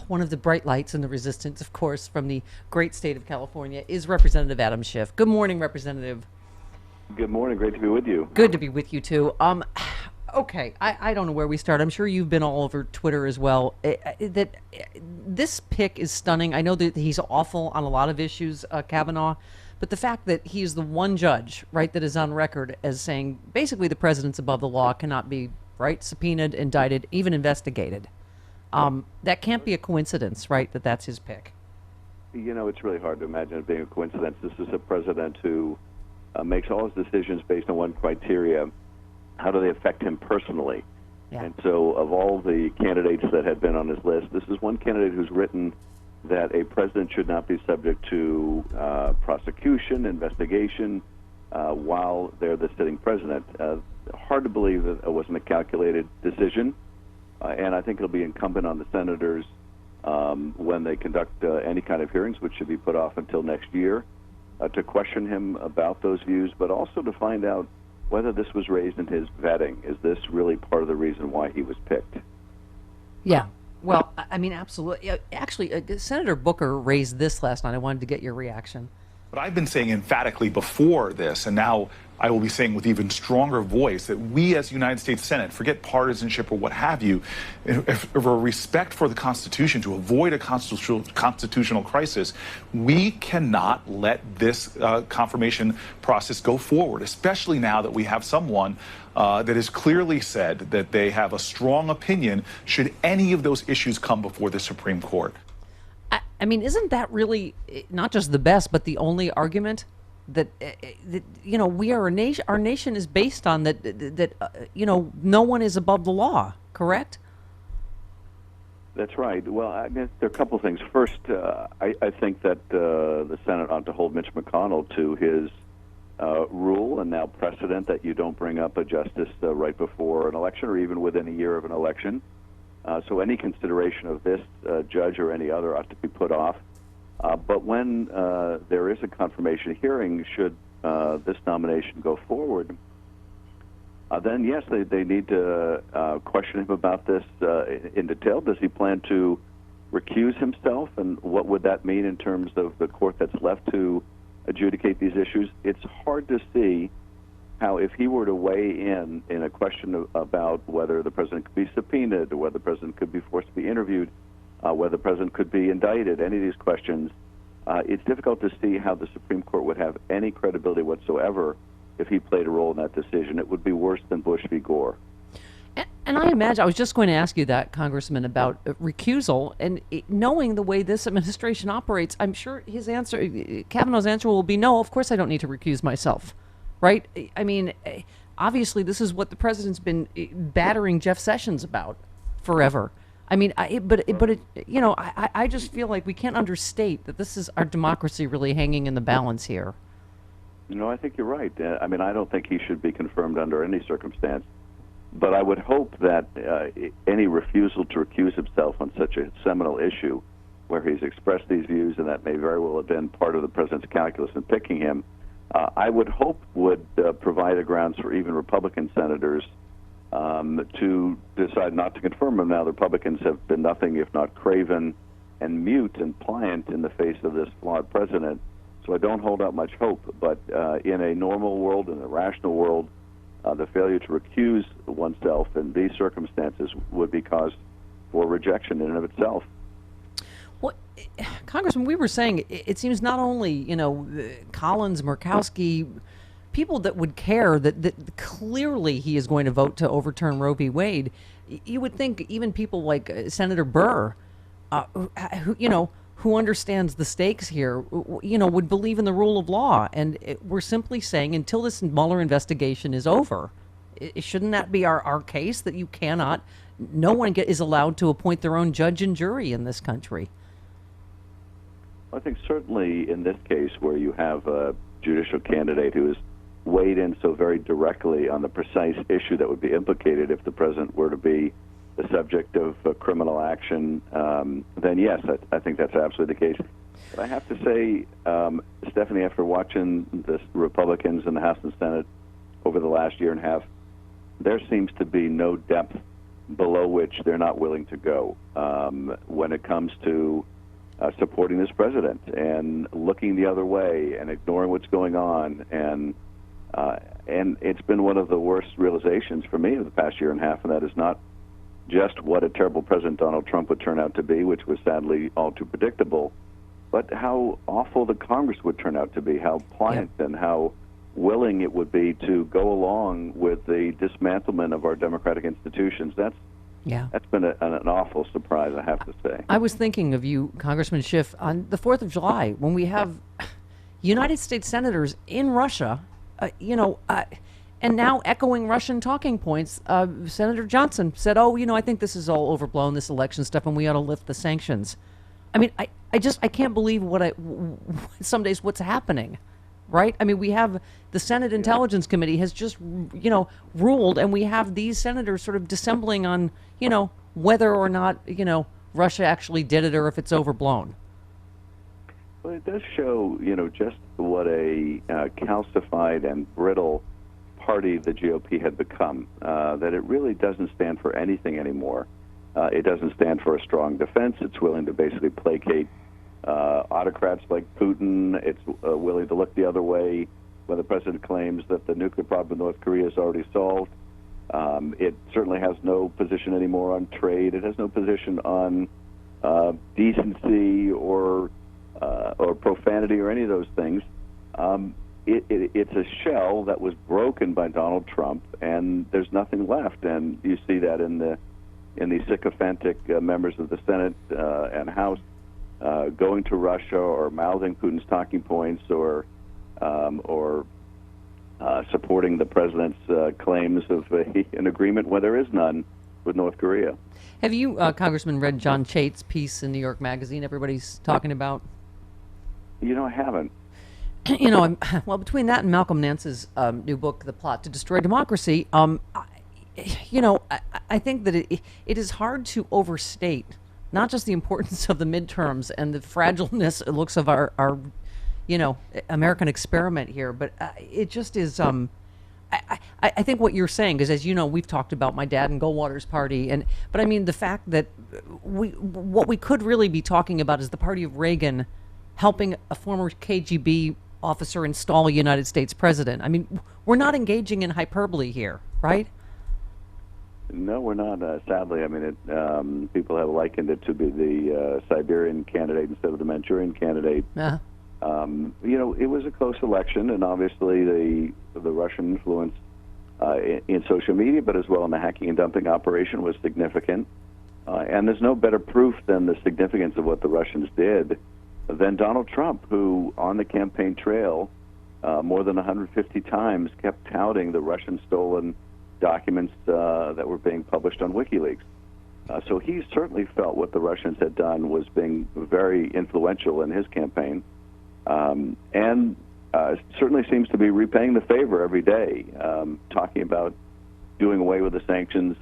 one of the bright lights in the resistance, of course, from the great state of California, is Representative Adam Schiff. Good morning, Representative. Good morning. Great to be with you. Good to be with you, too. Okay, I don't know where we start. I'm sure you've been all over Twitter as well. This pick is stunning. I know that he's awful on a lot of issues, Kavanaugh, but the fact that he is the one judge, right, that is on record as saying basically the president's above the law, cannot be, right, subpoenaed, indicted, even investigated. That can't be a coincidence, right, that that's his pick. You know, it's really hard to imagine it being a coincidence. This is a president who makes all his decisions based on one criteria: how do they affect him personally? Yeah. And so of all the candidates that had been on his list, this is one candidate who's written that a president should not be subject to prosecution, investigation, while they're the sitting president. Hard to believe that it wasn't a calculated decision, and I think it'll be incumbent on the senators when they conduct any kind of hearings, which should be put off until next year, to question him about those views, but also to find out whether this was raised in his vetting. Is this really part of the reason why he was picked? Yeah. Well, I mean, absolutely. Actually, Senator Booker raised this last night. I wanted to get your reaction. But I've been saying emphatically before this, and now I will be saying with even stronger voice, that we as United States Senate, forget partisanship or what have you, if a respect for the Constitution, to avoid a constitutional crisis, we cannot let this confirmation process go forward, especially now that we have someone that has clearly said that they have a strong opinion should any of those issues come before the Supreme Court. I mean, isn't that really not just the best, but the only argument that you know, we are a nation? Our nation is based on that you know, no one is above the law. Correct? That's right. Well, I guess there are a couple of things. First, I think that the Senate ought to hold Mitch McConnell to his rule and now precedent that you don't bring up a justice right before an election or even within a year of an election. So any consideration of this judge or any other ought to be put off. But when there is a confirmation hearing, should this nomination go forward, then yes, they need to question him about this in detail. Does he plan to recuse himself, and what would that mean in terms of the court that's left to adjudicate these issues? It's hard to see how, if he were to weigh in a question about whether the president could be subpoenaed, or whether the president could be forced to be interviewed, whether the president could be indicted, any of these questions, it's difficult to see how the Supreme Court would have any credibility whatsoever if he played a role in that decision. It would be worse than Bush v. Gore. And I imagine, I was just going to ask you that, Congressman, about recusal, and knowing the way this administration operates, I'm sure his answer, Kavanaugh's answer, will be no, of course I don't need to recuse myself. Right? I mean, obviously, this is what the president's been battering Jeff Sessions about forever. I mean, you know, I just feel like we can't understate that this is our democracy really hanging in the balance here. No, I think you're right. I mean, I don't think he should be confirmed under any circumstance. But I would hope that any refusal to recuse himself on such a seminal issue, where he's expressed these views, and that may very well have been part of the president's calculus in picking him, I would hope would provide a grounds for even Republican senators to decide not to confirm him. Now, the Republicans have been nothing if not craven and mute and pliant in the face of this flawed president, so I don't hold out much hope. But in a normal world, in a rational world, the failure to recuse oneself in these circumstances would be cause for rejection in and of itself. Well, Congressman, we were saying it seems not only, you know, Collins, Murkowski, people that would care that clearly he is going to vote to overturn Roe v. Wade. You would think even people like Senator Burr, who, you know, who understands the stakes here, you know, would believe in the rule of law. And we're simply saying until this Mueller investigation is over, shouldn't that be our case, that you cannot, no one is allowed to appoint their own judge and jury in this country? I think certainly in this case, where you have a judicial candidate who has weighed in so very directly on the precise issue that would be implicated if the president were to be the subject of criminal action, then yes, I think that's absolutely the case. But I have to say, Stephanie, after watching the Republicans in the House and Senate over the last year and a half, there seems to be no depth below which they're not willing to go when it comes to supporting this president and looking the other way and ignoring what's going on. And it's been one of the worst realizations for me of the past year and a half, and that is not just what a terrible President Donald Trump would turn out to be, which was sadly all too predictable, but how awful the Congress would turn out to be, how pliant and how willing it would be to go along with the dismantlement of our democratic institutions. That's been an awful surprise, I have to say. I was thinking of you, Congressman Schiff, on the 4th of July when we have United States senators in Russia, and now echoing Russian talking points. Senator Johnson said, I think this is all overblown, this election stuff, and we ought to lift the sanctions. I mean, I can't believe some days what's happening, right? I mean, we have the Senate Intelligence Committee has just, ruled, and we have these senators sort of dissembling on, whether or not, Russia actually did it or if it's overblown. Well, it does show, just what a calcified and brittle party the GOP had become, that it really doesn't stand for anything anymore. It doesn't stand for a strong defense. It's willing to basically placate autocrats like Putin. It's willing to look the other way when the president claims that the nuclear problem in North Korea is already solved. It certainly has no position anymore on trade. It has no position on decency or profanity or any of those things. It's a shell that was broken by Donald Trump, and there's nothing left. And you see that in the sycophantic members of the Senate and House going to Russia or mouthing Putin's talking points or supporting the president's claims of an agreement where there is none with North Korea. Have you, Congressman, read John Chait's piece in New York Magazine everybody's talking about? I haven't. Well, between that and Malcolm Nance's new book, The Plot to Destroy Democracy, I think that it is hard to overstate not just the importance of the midterms and the fragileness it looks of our American experiment here, but it just is. I think what you're saying is, as you know, we've talked about my dad and Goldwater's party, but I mean the fact that what we could really be talking about is the party of Reagan helping a former KGB officer install a United States president. I mean, we're not engaging in hyperbole here, right? No, we're not. Sadly, I mean, people have likened it to be the Siberian candidate instead of the Manchurian candidate. Uh-huh. It was a close election, and obviously the Russian influence in social media, but as well in the hacking and dumping operation, was significant. And there's no better proof than the significance of what the Russians did than Donald Trump, who on the campaign trail more than 150 times kept touting the Russian stolen documents that were being published on WikiLeaks. So he certainly felt what the Russians had done was being very influential in his campaign, and certainly seems to be repaying the favor every day, talking about doing away with the sanctions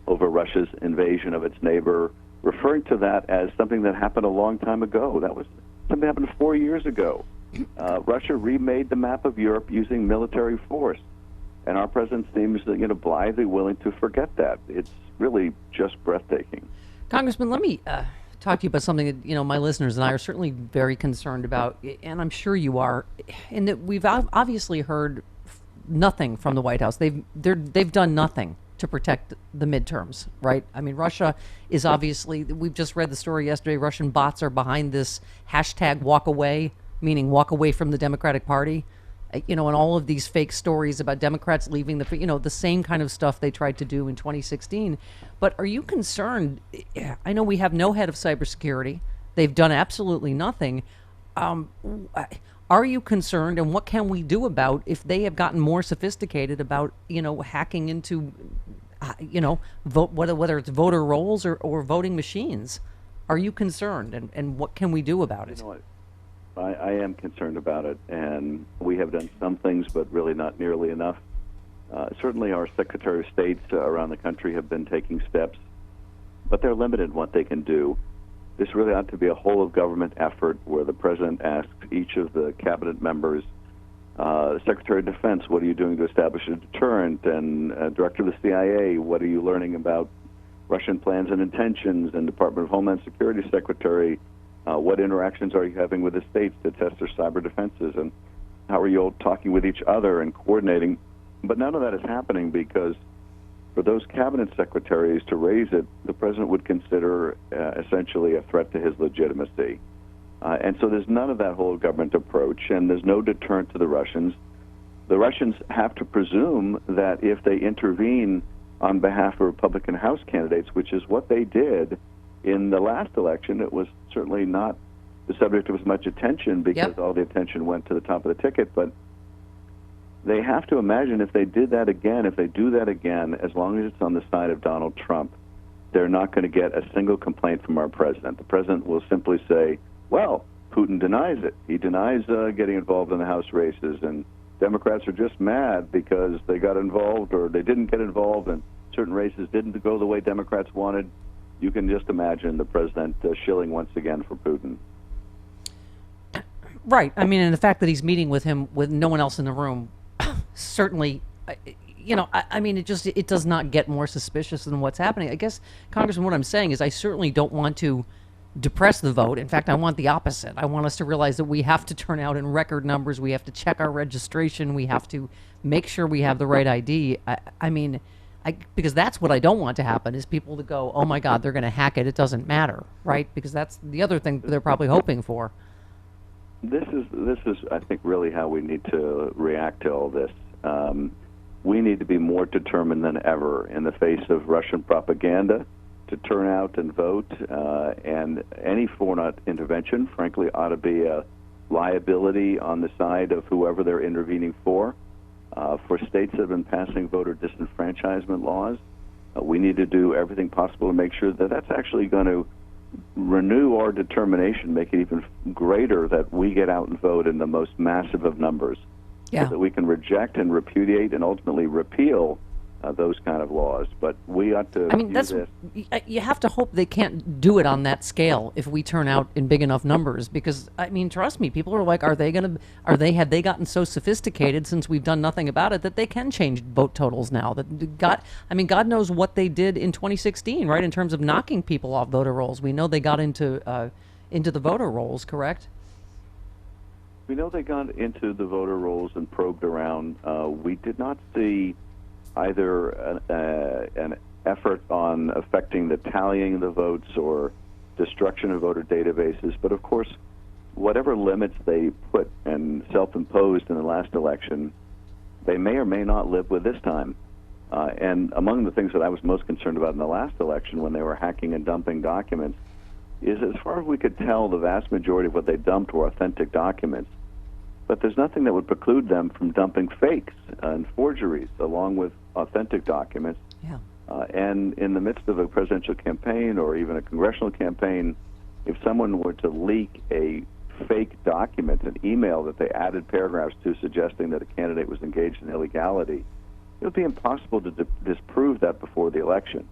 over Russia's invasion of its neighbor, referring to that as something that happened a long time ago. That was something that happened 4 years ago. Russia remade the map of Europe using military force, and our president seems blithely willing to forget that. It's really just breathtaking. Congressman, let me talk to you about something that my listeners and I are certainly very concerned about, and I'm sure you are, in that we've obviously heard nothing from the White House. They've done nothing to protect the midterms, right? I mean, Russia is obviously, we've just read the story yesterday, Russian bots are behind this hashtag walk away, meaning walk away from the Democratic Party, and all of these fake stories about Democrats leaving the same kind of stuff they tried to do in 2016. But are you concerned? I know we have no head of cybersecurity. They've done absolutely nothing. Are you concerned, and what can we do about if they have gotten more sophisticated about, hacking into, whether it's voter rolls or voting machines? Are you concerned, and what can we do about it? I am concerned about it, and we have done some things, but really not nearly enough. Certainly our Secretary of States around the country have been taking steps, but they're limited in what they can do. This really ought to be a whole-of-government effort where the president asks each of the cabinet members Secretary of Defense, what are you doing to establish a deterrent? And Director of the CIA, what are you learning about Russian plans and intentions? And Department of Homeland Security Secretary, what interactions are you having with the states to test their cyber defenses? And how are you all talking with each other and coordinating? But none of that is happening because for those cabinet secretaries to raise it, the president would consider essentially a threat to his legitimacy. And so there's none of that whole government approach, and there's no deterrent to the Russians. The Russians have to presume that if they intervene on behalf of Republican House candidates, which is what they did in the last election, it was certainly not the subject of as much attention because all the attention went to the top of the ticket, but they have to imagine if they did that again, if they do that again, as long as it's on the side of Donald Trump, they're not going to get a single complaint from our president. The president will simply say, well, Putin denies it. He denies getting involved in the House races, and Democrats are just mad because they got involved or they didn't get involved and certain races didn't go the way Democrats wanted. You can just imagine the president shilling once again for Putin. Right. I mean, and the fact that he's meeting with him with no one else in the room, certainly, I mean, it does not get more suspicious than what's happening. I guess, Congressman, what I'm saying is I certainly don't want to depress the vote. In fact, I want the opposite. I want us to realize that we have to turn out in record numbers. We have to check our registration. We have to make sure we have the right ID. Because that's what I don't want to happen is people to go, oh my God, they're going to hack it. It doesn't matter, right? Because that's the other thing they're probably hoping for. This is, I think, really how we need to react to all this. We need to be more determined than ever in the face of Russian propaganda to turn out and vote, and any foreign intervention, frankly, ought to be a liability on the side of whoever they're intervening for. For states that have been passing voter disenfranchisement laws, we need to do everything possible to make sure that that's actually going to renew our determination, make it even greater that we get out and vote in the most massive of numbers, so that we can reject and repudiate and ultimately repeal those kind of laws. But we ought to. I mean, you have to hope they can't do it on that scale if we turn out in big enough numbers. Because I mean, trust me, people are like, have they gotten so sophisticated since we've done nothing about it that they can change vote totals now? God knows what they did in 2016, right? In terms of knocking people off voter rolls, we know they got into the voter rolls, correct? We know they got into the voter rolls and probed around. We did not see either an effort on affecting the tallying of the votes or destruction of voter databases. But of course, whatever limits they put and self-imposed in the last election, they may or may not live with this time. And among the things that I was most concerned about in the last election when they were hacking and dumping documents is, as far as we could tell, the vast majority of what they dumped were authentic documents. But there's nothing that would preclude them from dumping fakes and forgeries along with authentic documents. Yeah. And in the midst of a presidential campaign or even a congressional campaign, if someone were to leak a fake document, an email that they added paragraphs to suggesting that a candidate was engaged in illegality, it would be impossible to disprove that before the election.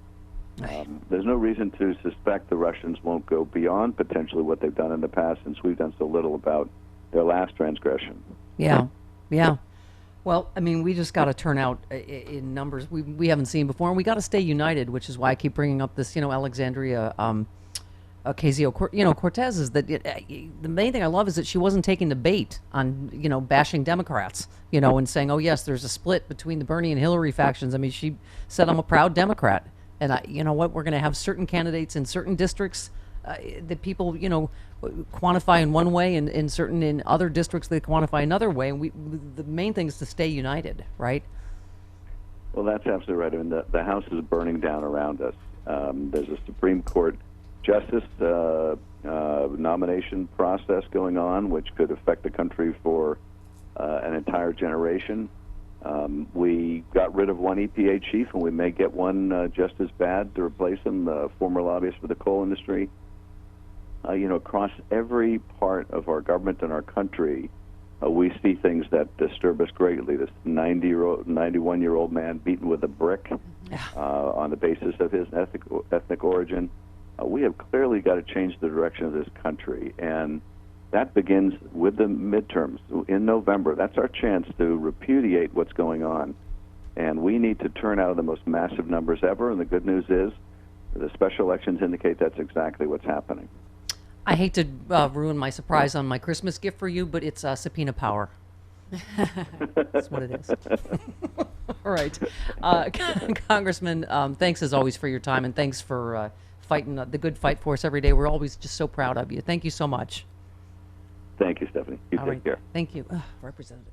There's no reason to suspect the Russians won't go beyond potentially what they've done in the past, since we've done so little about their last transgression. Yeah. Well, I mean, we just got to turn out in numbers we haven't seen before, and we got to stay united, which is why I keep bringing up this, Alexandria Ocasio-Cortez. Is that the main thing I love is that she wasn't taking the bait on, bashing Democrats, and saying, oh yes, there's a split between the Bernie and Hillary factions. I mean, she said, I'm a proud Democrat, and you know what, we're going to have certain candidates in certain districts that people, quantify in one way, and in other districts they quantify another way. And the main thing is to stay united, right? Well, that's absolutely right. I mean, the house is burning down around us. There's a Supreme Court justice nomination process going on, which could affect the country for an entire generation. We got rid of one EPA chief, and we may get one just as bad to replace him, the former lobbyist for the coal industry. Across every part of our government and our country, we see things that disturb us greatly. This 91-year-old man beaten with a brick on the basis of his ethnic origin. We have clearly got to change the direction of this country, and That begins with the midterms in November. That's our chance to repudiate what's going on. And we need to turn out the most massive numbers ever. And the good news is the special elections indicate that's exactly what's happening. I hate to ruin my surprise on my Christmas gift for you, but it's subpoena power. That's what it is. All right. Congressman, thanks as always for your time, and thanks for fighting the good fight for us every day. We're always just so proud of you. Thank you so much. Thank you, Stephanie. You All take right. care. Thank you. Representative.